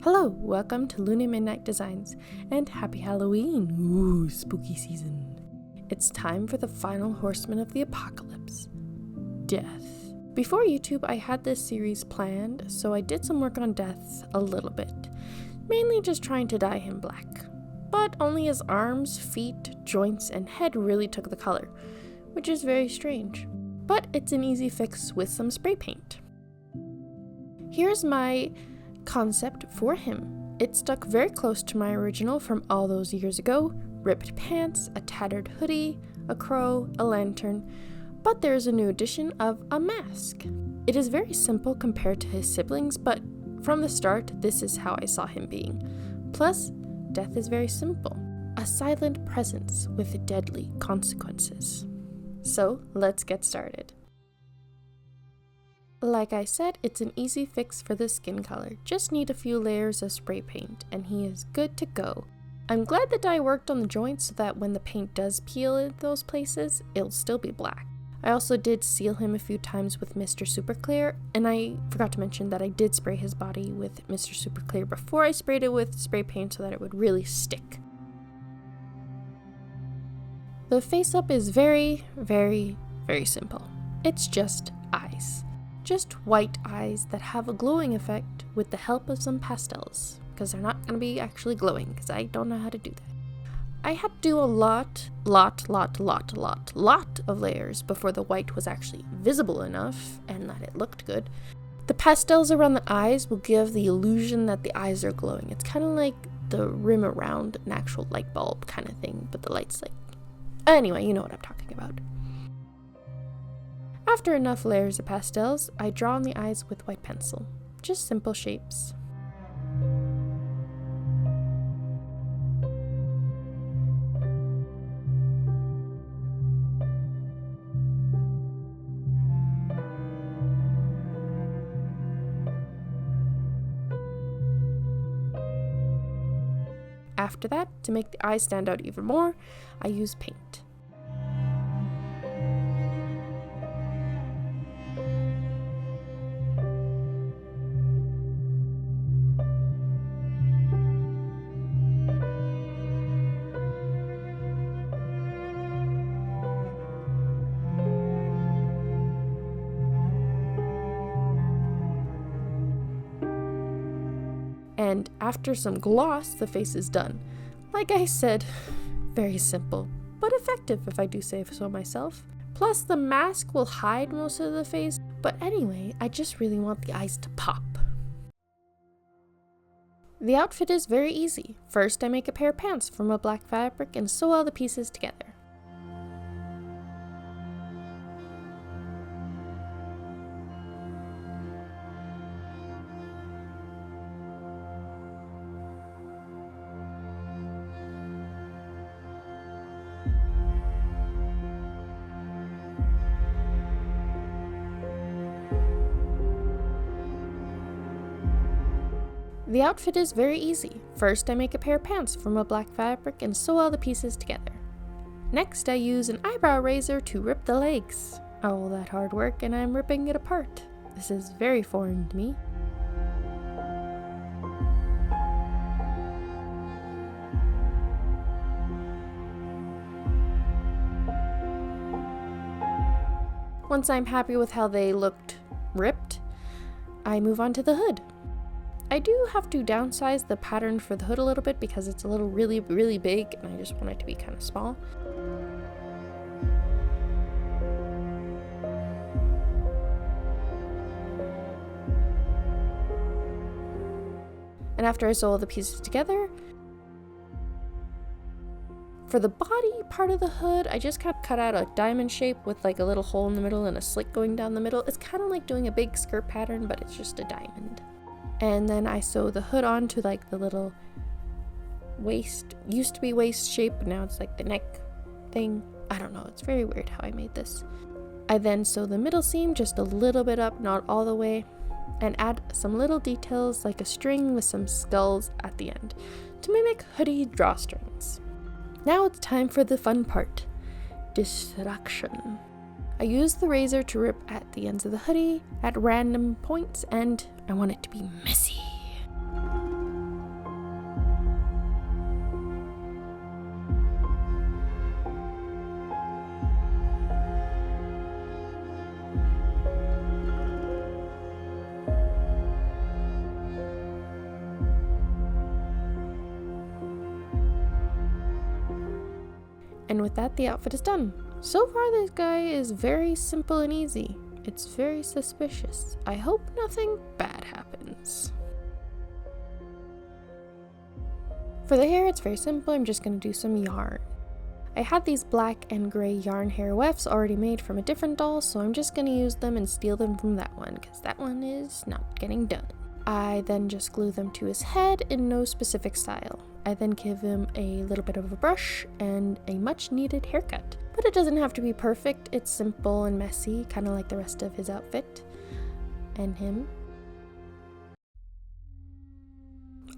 Hello, welcome to Luna Midnight Designs, and happy Halloween! Ooh, spooky season. It's time for the final horseman of the apocalypse, Death. Before YouTube, I had this series planned, so I did some work on Death a little bit, mainly just trying to dye him black. But only his arms, feet, joints, and head really took the color, which is very strange. But it's an easy fix with some spray paint. Here's my concept for him. It stuck very close to my original from all those years ago: ripped pants, a tattered hoodie, a crow, a lantern, but there's a new addition of a mask. It is very simple compared to his siblings, but from the start, this is how I saw him being. Plus, Death is very simple, a silent presence with deadly consequences. So let's get started. Like I said, it's an easy fix for the skin color. Just need a few layers of spray paint and he is good to go. I'm glad the dye worked on the joints so that when the paint does peel in those places, it'll still be black. I also did seal him a few times with Mr. Super Clear, and I forgot to mention that I did spray his body with Mr. Super Clear before I sprayed it with spray paint so that it would really stick. The face up is very, very, very simple. It's just eyes. Just white eyes that have a glowing effect with the help of some pastels, because they're not going to be actually glowing, because I don't know how to do that. I had to do a lot of layers before the white was actually visible enough and that it looked good. The pastels around the eyes will give the illusion that the eyes are glowing. It's kind of like the rim around an actual light bulb kind of thing, but the light's like... Anyway, you know what I'm talking about. After enough layers of pastels, I draw on the eyes with white pencil. Just simple shapes. After that, to make the eyes stand out even more, I use paint. And after some gloss, the face is done. Like I said, very simple, but effective if I do say so myself. Plus, the mask will hide most of the face, but anyway, I just really want the eyes to pop. The outfit is very easy. First, I make a pair of pants from a black fabric and sew all the pieces together. The outfit is very easy. First, I make a pair of pants from a black fabric and sew all the pieces together. Next, I use an eyebrow razor to rip the legs. All that hard work and I'm ripping it apart. This is very foreign to me. Once I'm happy with how they looked ripped, I move on to the hood. I do have to downsize the pattern for the hood a little bit because it's a little really big and I just want it to be kind of small. And after I sew all the pieces together, for the body part of the hood, I just kind of cut out a diamond shape with like a little hole in the middle and a slit going down the middle. It's kind of like doing a big skirt pattern, but it's just a diamond. And then I sew the hood onto like the little waist, used to be waist shape, but now it's like the neck thing. I don't know, it's very weird how I made this. I then sew the middle seam just a little bit up, not all the way, and add some little details like a string with some skulls at the end to mimic hoodie drawstrings. Now it's time for the fun part, destruction. I use the razor to rip at the ends of the hoodie at random points, and I want it to be messy. And with that, the outfit is done. So far, this guy is very simple and easy. It's very suspicious. I hope nothing bad happens. For the hair, it's very simple. I'm just going to do some yarn. I had these black and gray yarn hair wefts already made from a different doll, so I'm just going to use them and steal them from that one, because that one is not getting done. I then just glue them to his head in no specific style. I then give him a little bit of a brush and a much needed haircut. But it doesn't have to be perfect, it's simple and messy, kind of like the rest of his outfit. And him.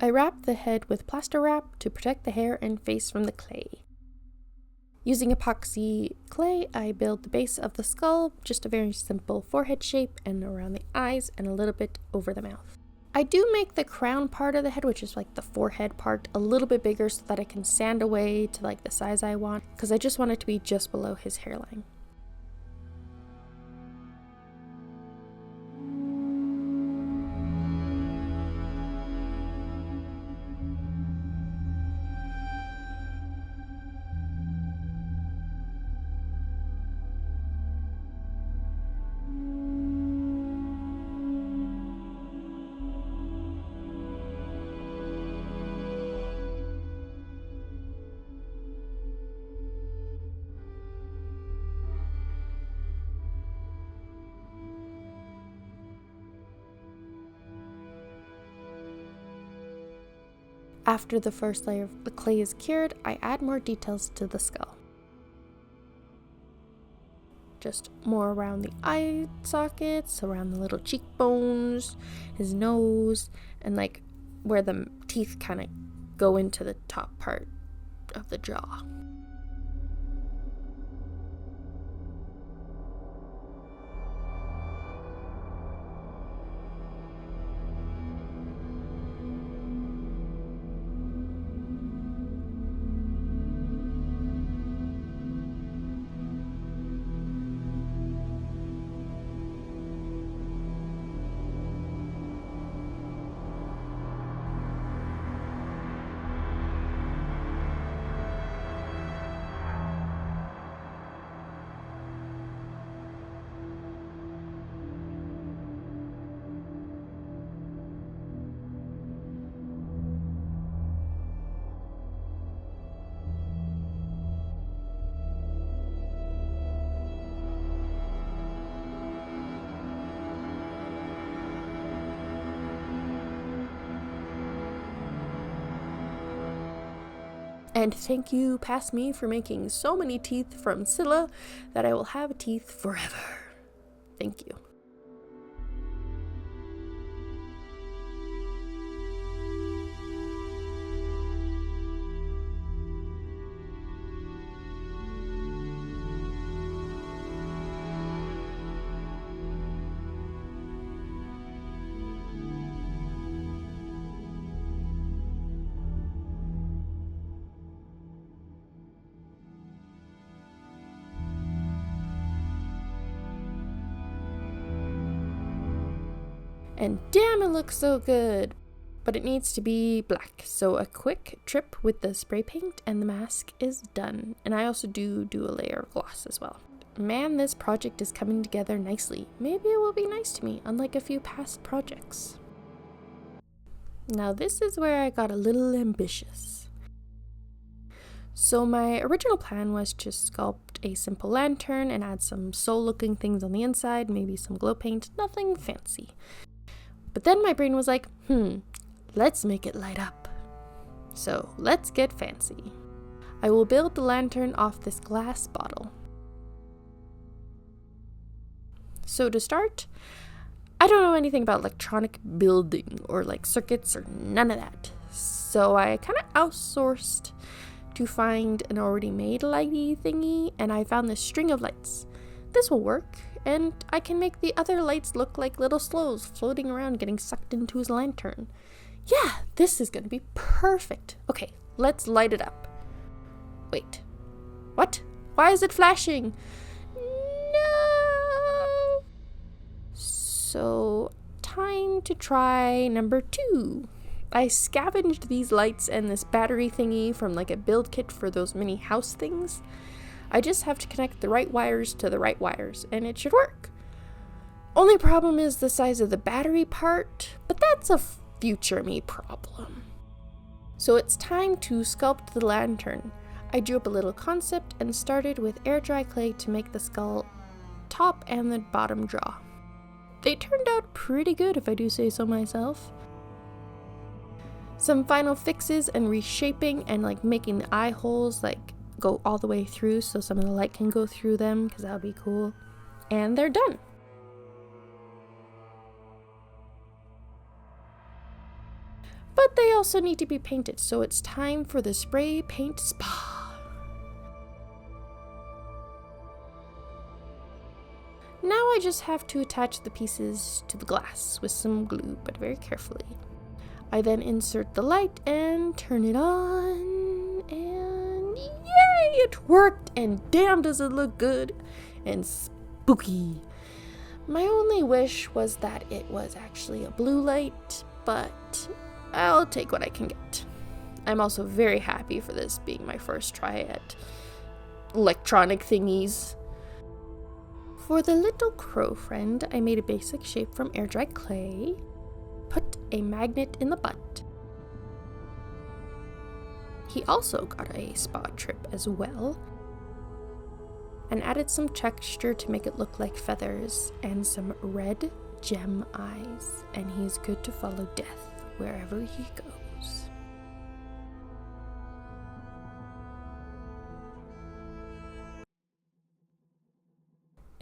I wrap the head with plaster wrap to protect the hair and face from the clay. Using epoxy clay, I build the base of the skull, just a very simple forehead shape, and around the eyes and a little bit over the mouth. I do make the crown part of the head, which is like the forehead part, a little bit bigger so that I can sand away to like the size I want, because I just want it to be just below his hairline. After the first layer of the clay is cured, I add more details to the skull. Just more around the eye sockets, around the little cheekbones, his nose, and like where the teeth kind of go into the top part of the jaw. And thank you, past me, for making so many teeth from Scylla that I will have teeth forever. Thank you. And damn, it looks so good! But it needs to be black, so a quick trip with the spray paint and the mask is done. And I also do a layer of gloss as well. Man, this project is coming together nicely. Maybe it will be nice to me, unlike a few past projects. Now this is where I got a little ambitious. So my original plan was to sculpt a simple lantern and add some soul-looking things on the inside, maybe some glow paint, nothing fancy. But then my brain was like, let's make it light up. So let's get fancy. I will build the lantern off this glass bottle. So to start, I don't know anything about electronic building or like circuits or none of that. So I kind of outsourced to find an already made lighty thingy, and I found this string of lights. This will work. And I can make the other lights look like little slows floating around getting sucked into his lantern. Yeah, this is going to be perfect. Okay, let's light it up. Wait, what? Why is it flashing? No! So, time to try number 2. I scavenged these lights and this battery thingy from like a build kit for those mini house things. I just have to connect the right wires to the right wires, and it should work. Only problem is the size of the battery part, but that's a future me problem. So it's time to sculpt the lantern. I drew up a little concept and started with air dry clay to make the skull top and the bottom jaw. They turned out pretty good, if I do say so myself. Some final fixes and reshaping and like making the eye holes like go all the way through so some of the light can go through them, because that would be cool. And they're done. But they also need to be painted, so it's time for the spray paint spa. Now I just have to attach the pieces to the glass with some glue, but very carefully. I then insert the light and turn it on, and yay, it worked, and damn does it look good and spooky. My only wish was that it was actually a blue light, but I'll take what I can get. I'm also very happy for this being my first try at electronic thingies. For the little crow friend, I made a basic shape from air dry clay, put a magnet in the butt. He also got a spa trip as well, and added some texture to make it look like feathers and some red gem eyes, and he's good to follow death wherever he goes.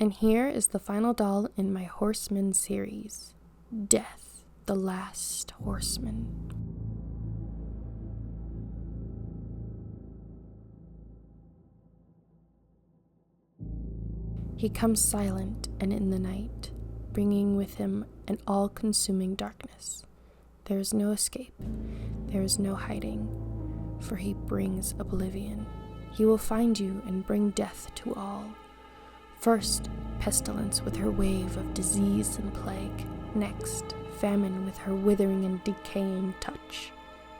And here is the final doll in my Horseman series, Death, the Last Horseman. He comes silent and in the night, bringing with him an all-consuming darkness. There is no escape, there is no hiding, for he brings oblivion. He will find you and bring death to all. First, Pestilence with her wave of disease and plague. Next, Famine with her withering and decaying touch.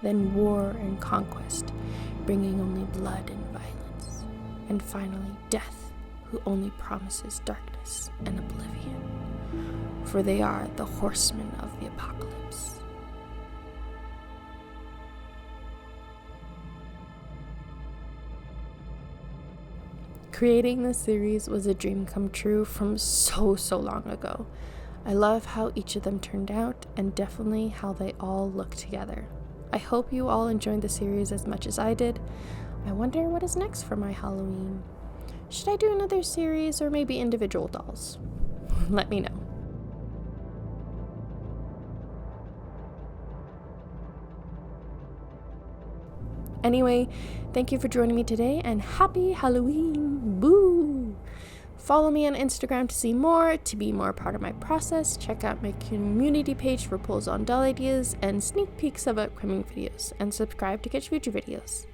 Then War and Conquest, bringing only blood and violence. And finally, Death, who only promises darkness and oblivion. For they are the Horsemen of the Apocalypse. Creating this series was a dream come true from so long ago. I love how each of them turned out, and definitely how they all look together. I hope you all enjoyed the series as much as I did. I wonder what is next for my Halloween. Should I do another series or maybe individual dolls? Let me know. Anyway, thank you for joining me today, and happy Halloween! Boo! Follow me on Instagram to see more, to be more part of my process. Check out my community page for polls on doll ideas and sneak peeks of upcoming videos, and subscribe to catch future videos.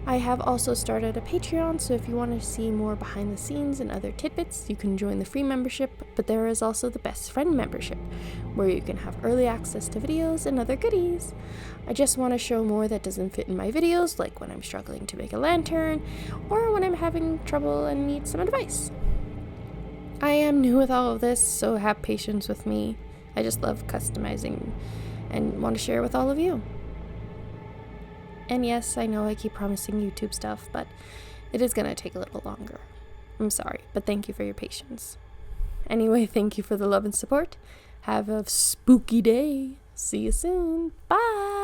I have also started a Patreon, so if you want to see more behind the scenes and other tidbits, you can join the free membership, but there is also the best friend membership, where you can have early access to videos and other goodies. I just want to show more that doesn't fit in my videos, like when I'm struggling to make a lantern, or when I'm having trouble and need some advice. I am new with all of this, so have patience with me. I just love customizing and want to share with all of you. And yes, I know I keep promising YouTube stuff, but it is going to take a little longer. I'm sorry, but thank you for your patience. Anyway, thank you for the love and support. Have a spooky day. See you soon. Bye!